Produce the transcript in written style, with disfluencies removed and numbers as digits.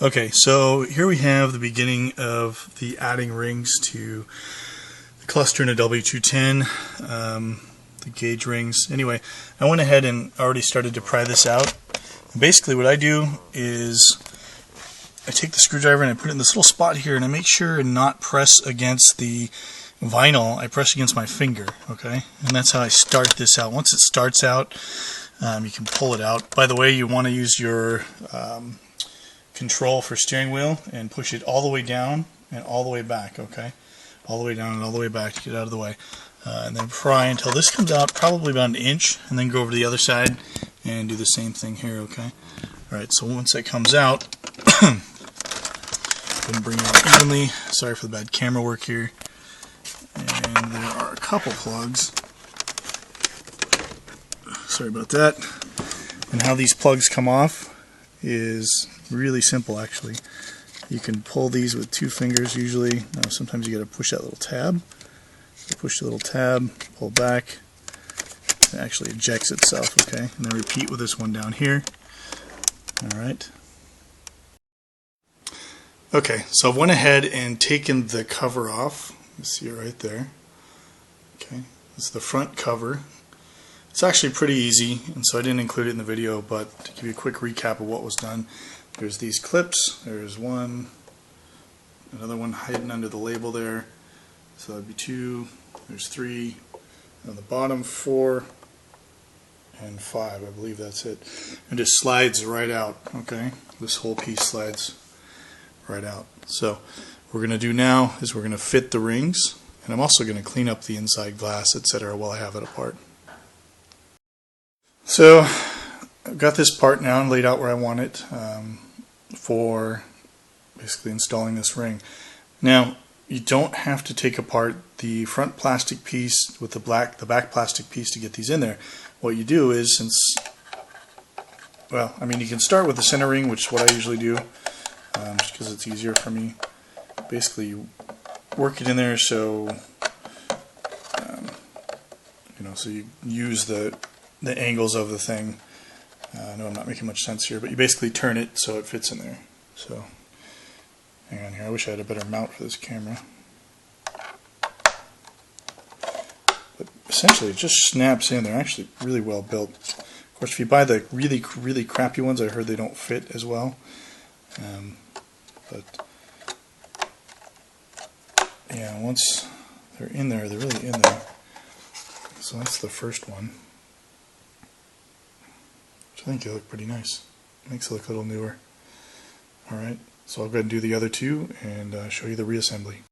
Okay, so here we have the beginning of the adding rings to the cluster in a W210, the gauge rings. Anyway, I went ahead and already started to pry this out. Basically what I do is I take the screwdriver and I put it in this little spot here, and I make sure and not press against the vinyl. I press against my finger, okay? And that's how I start this out. Once it starts out, you can pull it out. By the way, you want to use your control for steering wheel and push it all the way down and all the way back, okay? All the way down and all the way back to get out of the way. And then pry until this comes out, probably about an inch, and then go over to the other side and do the same thing here, okay? Alright, so once that comes out, go ahead and bring it out evenly. Sorry for the bad camera work here. And there are a couple plugs. Sorry about that. And how these plugs come off is really simple, actually. You can pull these with 2 fingers usually. Sometimes you got to push that little tab. You push the little tab, pull back. It actually ejects itself, okay? And then repeat with this one down here. Alright. Okay, so I've went ahead and taken the cover off. You see it right there. Okay, this is the front cover. It's actually pretty easy, and so I didn't include it in the video, but to give you a quick recap of what was done, there's these clips. There's one, another one hidden under the label there. So that'd be 2, there's 3, on the bottom 4, and 5, I believe that's it. And just slides right out, okay? This whole piece slides right out. So what we're going to do now is we're going to fit the rings, and I'm also going to clean up the inside glass, etc. while I have it apart. So I've got this part now and laid out where I want it for basically installing this ring. Now you don't have to take apart the front plastic piece with the back plastic piece to get these in there. What you do is, you can start with the center ring, which is what I usually do, just because it's easier for me. Basically, you work it in there so so you use the angles of the thing. I know I'm not making much sense here, but you basically turn it so it fits in there. So, hang on here. I wish I had a better mount for this camera. But essentially, it just snaps in. They're actually really well built. Of course, if you buy the really crappy ones, I heard they don't fit as well. But yeah, once they're in there, they're really in there. So that's the first one. I think they look pretty nice. Makes it look a little newer. Alright, so I'll go ahead and do the other 2 and show you the reassembly.